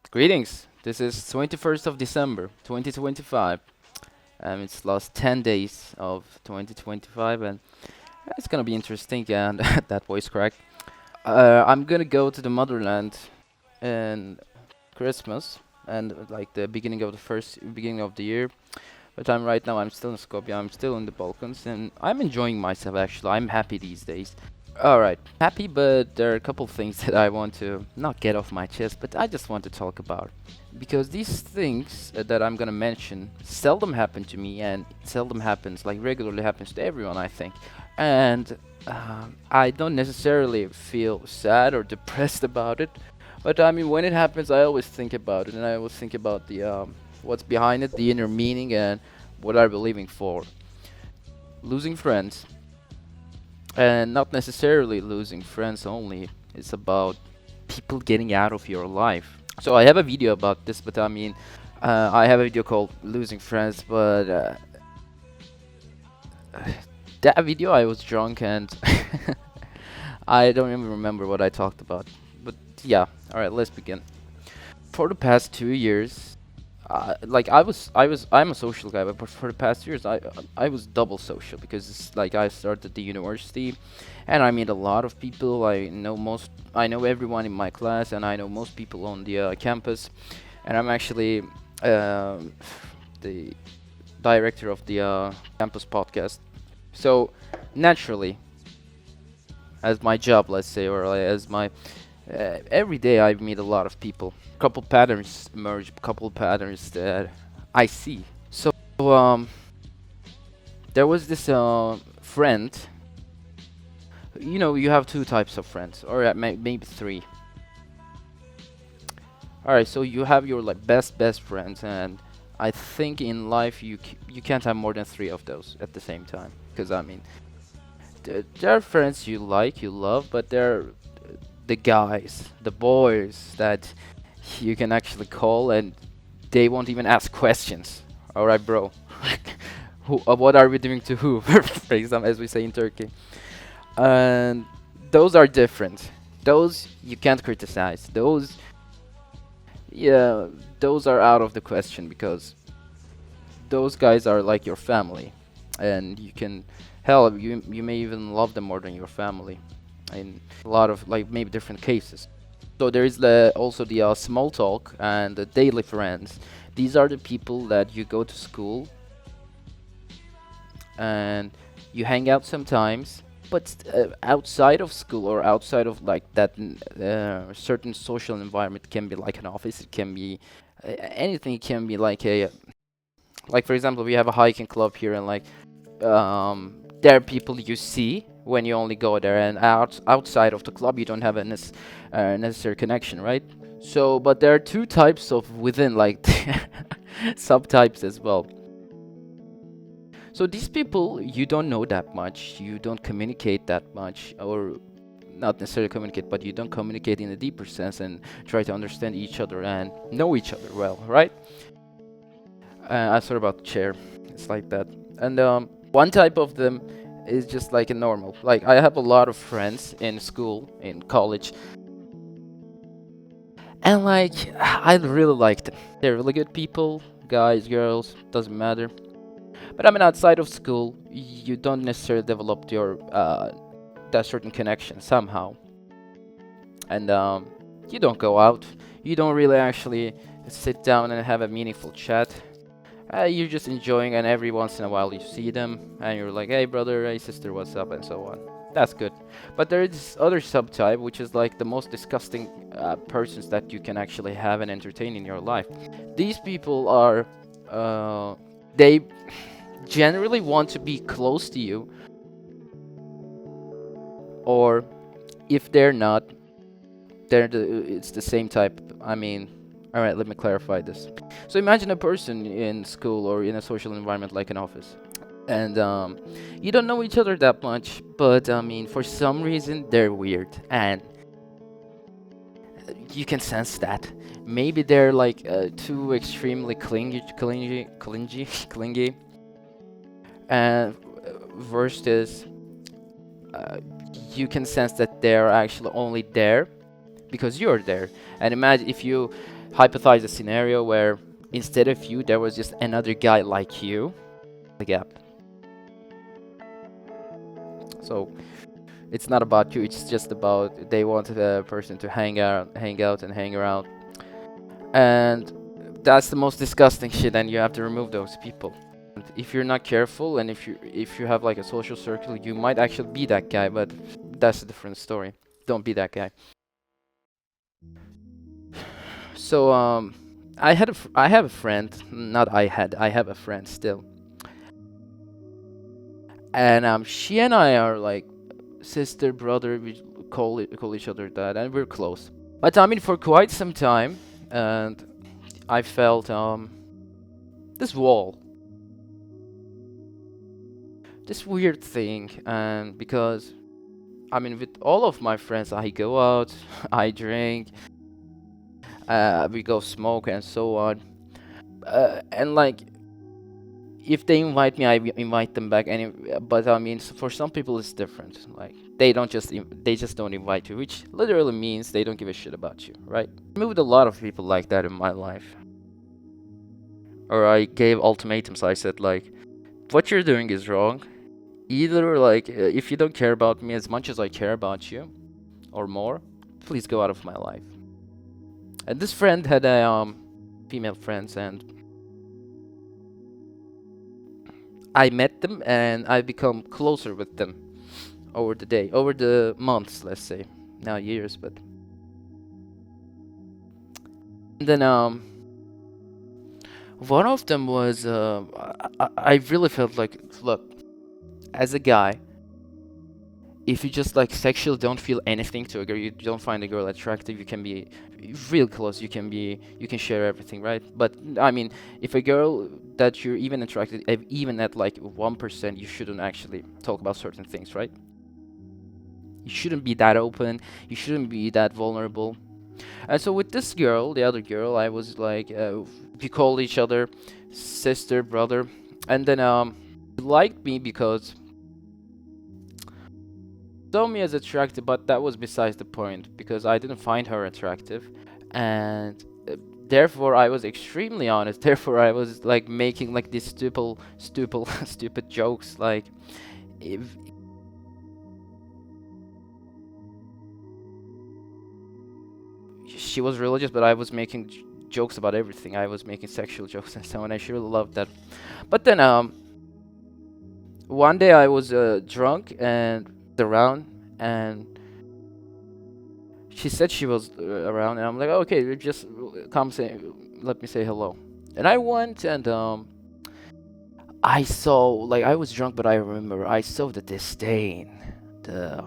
Greetings. This is 21st of December, 2025. It's last 10 days of 2025 and it's gonna be interesting and that voice crack. I'm gonna go to the motherland in Christmas and like the beginning of the year. But I'm still in Skopje. I'm still in the Balkans and I'm enjoying myself actually. I'm happy these days. All right, happy, but there are a couple things that I want to not get off my chest, but I just want to talk about because these things that I'm gonna mention seldom happen to me, and seldom happens like regularly happens to everyone, I think. And I don't necessarily feel sad or depressed about it, but I mean when it happens, I always think about it, and I always think about the what's behind it, the inner meaning, and what are we living for. Losing friends and not necessarily losing friends only. It's about people getting out of your life. So I have a video about this, but I mean, I have a video called "Losing Friends," but that video I was drunk and I don't even remember what I talked about. But yeah, all right, let's begin. For the past 2 years, I'm a social guy, but for the past years, I was double social because it's like I started the university, and I meet a lot of people. I know everyone in my class, and I know most people on the campus, and I'm actually the director of the campus podcast. So naturally, as my job, let's say, or as my every day I meet a lot of people. Couple patterns emerge, couple patterns that I see. So um, there was this friend. You know, you have two types of friends, or maybe three. All right, so you have your like best friends, and I think in life you can't have more than three of those at the same time. Because I mean, there are friends you like, you love, but they're the guys, the boys that you can actually call and they won't even ask questions. All right, bro. What are we doing to who? For example, as we say in Turkey. And those are different. Those you can't criticize. Yeah, those are out of the question because those guys are like your family, and you can, hell, you may even love them more than your family in a lot of like maybe different cases. So there is also the small talk and the daily friends. These are the people that you go to school and you hang out sometimes, but outside of school or outside of like that certain social environment, it can be like an office, it can be anything. It can be like for example, we have a hiking club here, and like there are people you see when you only go there, and outside of the club you don't have a necessary connection, right? So, but there are two types of within, like subtypes as well. So these people you don't know that much, you don't communicate that much, or not necessarily communicate, but you don't communicate in a deeper sense and try to understand each other and know each other well, right? I thought about the chair. It's like that. And one type of them is just like a normal. Like I have a lot of friends in school, in college, and like I really like them. They're really good people, guys, girls, doesn't matter. But I mean, outside of school, you don't necessarily develop your that certain connection somehow, and you don't go out. You don't really actually sit down and have a meaningful chat. You're just enjoying, and every once in a while you see them, and you're like, "Hey, brother, hey, sister, what's up?" and so on. That's good. But there is this other subtype, which is like the most disgusting persons that you can actually have and entertain in your life. These people are, they generally want to be close to you, or if they're not, it's the same type. I mean, all right, let me clarify this. So imagine a person in school or in a social environment like an office, and you don't know each other that much, but I mean, for some reason they're weird, and you can sense that. Maybe they're like too extremely clingy, and worst is uh, you can sense that they're actually only there because you're there. And imagine if you Hypothesize a scenario where instead of you, there was just another guy like you. The gap. So it's not about you. It's just about they want the person to hang out, and hang around. And that's the most disgusting shit. And you have to remove those people. And if you're not careful, and if you have like a social circle, you might actually be that guy. But that's a different story. Don't be that guy. So I have a friend. Not I had. I have a friend still. And she and I are like sister, brother. We call each other that, and we're close. But I mean, for quite some time, and I felt this wall, this weird thing, and because I mean, with all of my friends, I go out, I drink, we go smoke, and so on. And like, if they invite me, invite them back. But I mean, for some people, it's different. Like, they just don't invite you, which literally means they don't give a shit about you, right? I met with a lot of people like that in my life. Or I gave ultimatums. I said like, what you're doing is wrong. Either like, if you don't care about me as much as I care about you, or more, please go out of my life. And this friend had a female friends, and I met them, and I become closer with them over the months, let's say, now years, but. And then one of them was I really felt like, look, as a guy, if you just like sexually don't feel anything to a girl, you don't find a girl attractive, you can be real close, you can share everything, right? But I mean, if a girl that you're even attracted, even at like 1%, you shouldn't actually talk about certain things, right? You shouldn't be that open, you shouldn't be that vulnerable. And so with this girl, the other girl, I was like, we called each other sister, brother, and then she liked me because saw me as attractive, but that was besides the point because I didn't find her attractive, and therefore I was extremely honest. Therefore I was like making like these stupid jokes, like if she was religious, but I was making jokes about everything. I was making sexual jokes and so on. I sure loved that. But then one day I was drunk and around, and she said she was around, and I'm like, okay, just come say, let me say hello. And I went, and I saw, like, I was drunk, but I remember I saw the disdain, the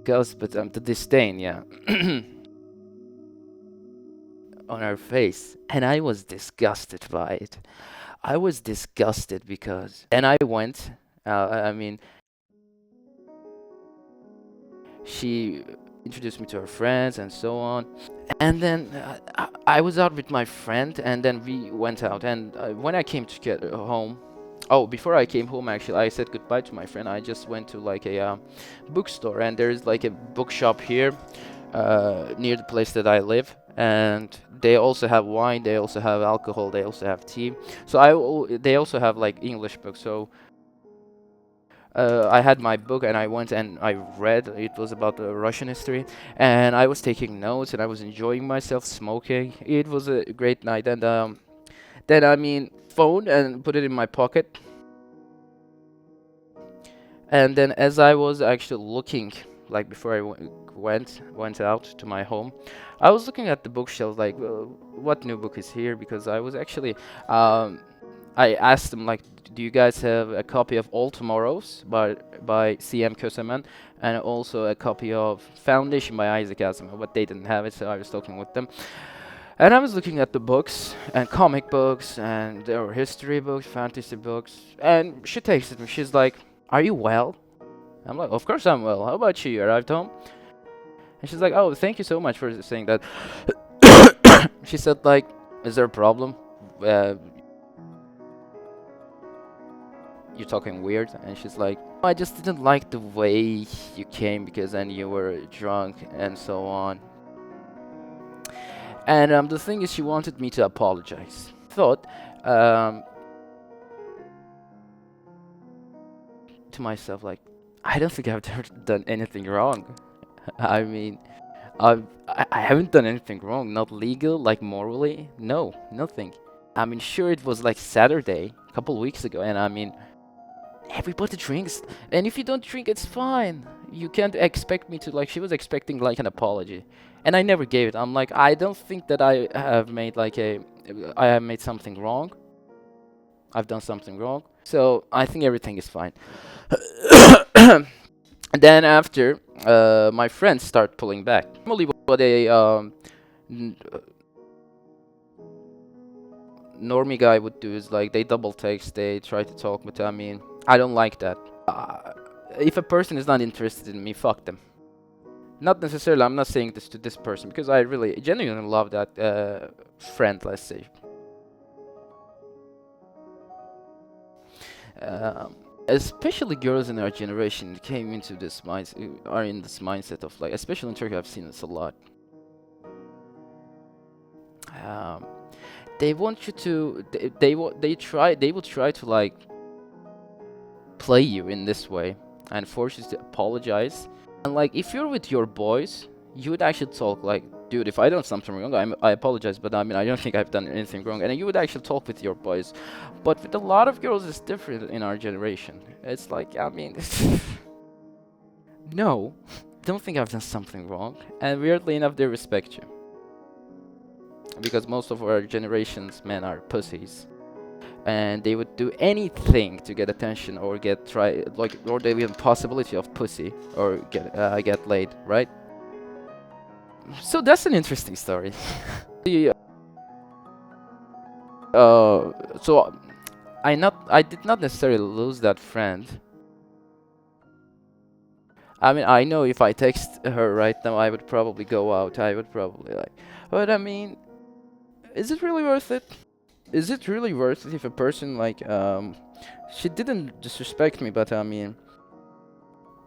ghost, but the disdain, yeah, on her face, and I was disgusted by it. I was disgusted because, and I went. I mean, she introduced me to her friends and so on. And then I was out with my friend, and then we went out. And when I came to get home, oh, before I came home, actually, I said goodbye to my friend. I just went to like a bookstore, and there's like a bookshop here near the place that I live. And they also have wine, they also have alcohol, they also have tea. So they also have like English books. So I had my book, and I went and I read. It was about the Russian history, and I was taking notes, and I was enjoying myself, smoking. It was a great night, and then I mean, phone and put it in my pocket, and then as I was actually looking, like before I went out to my home, I was looking at the bookshelf, like, what new book is here? Because I was actually I asked them like, do you guys have a copy of All Tomorrows by C.M. Kösemen, and also a copy of Foundation by Isaac Asimov? But they didn't have it, so I was talking with them. And I was looking at the books, and comic books, and there were history books, fantasy books, and she texted me. She's like, "Are you well?" I'm like, "Of course I'm well. How about you? You arrived home?" And she's like, "Oh, thank you so much for saying that." She said like, "Is there a problem? Uh, you're talking weird." And she's like, "I just didn't like the way you came because then you were drunk and so on." And the thing is, she wanted me to apologize. Thought um, to myself, like, I don't think I've done anything wrong. I mean, I haven't done anything wrong. Not legal, like morally. No, nothing. I mean, sure, it was like Saturday, a couple weeks ago, and I mean, everybody drinks, and if you don't drink, it's fine. You can't expect me to, like, she was expecting like an apology, and I never gave it. I'm like, I don't think that I have made something wrong. I've done something wrong, so I think everything is fine. And then after, my friends start pulling back. Normally, what a normie guy would do is like they double text, they try to talk, but I mean, I don't like that. If a person is not interested in me, fuck them. Not necessarily, I'm not saying this to this person because I really genuinely love that friend, let's say. Especially girls in our generation came into this are in this mindset of like, especially in Turkey, I've seen this a lot. Um, they want you to, they will try to like play you in this way and force you to apologize. And like, if you're with your boys, you would actually talk like, dude, if I done something wrong, I apologize, but I mean, I don't think I've done anything wrong. And you would actually talk with your boys. But with a lot of girls, it's different in our generation. It's like, I mean, no, don't think I've done something wrong. And weirdly enough, they respect you. Because most of our generation's men are pussies. And they would do anything to get attention or or the even possibility of pussy or get laid, right? So that's an interesting story. The, so I did not necessarily lose that friend. I mean, I know if I text her right now, I would probably go out. I would probably like, but I mean, is it really worth it? Is it really worth it if a person like she didn't disrespect me, but I mean,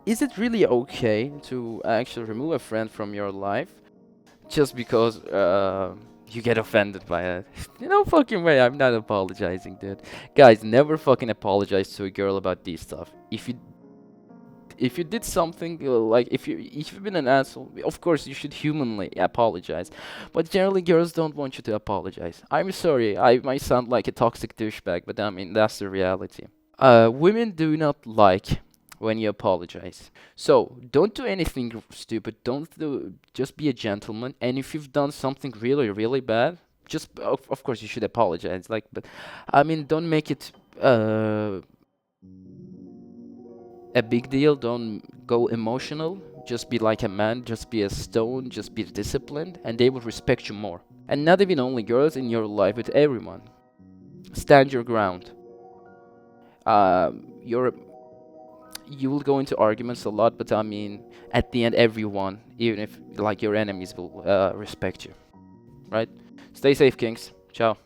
is it really okay to actually remove a friend from your life just because you get offended by it? No fucking way. I'm not apologizing, dude. Guys, never fucking apologize to a girl about these stuff. If you did something like if you've been an asshole, of course you should humanly apologize. But generally, girls don't want you to apologize. I'm sorry, I might sound like a toxic douchebag, but I mean that's the reality. Women do not like when you apologize. So don't do anything stupid. Don't do. Just be a gentleman. And if you've done something really really bad, just of course you should apologize. Like, but I mean, don't make it a big deal. Don't go emotional. Just be like a man. Just be a stone. Just be disciplined, and they will respect you more. And not even only girls in your life, but everyone. Stand your ground. You're you will go into arguments a lot, but I mean, at the end, everyone, even if like your enemies, will respect you. Right? Stay safe, kings. Ciao.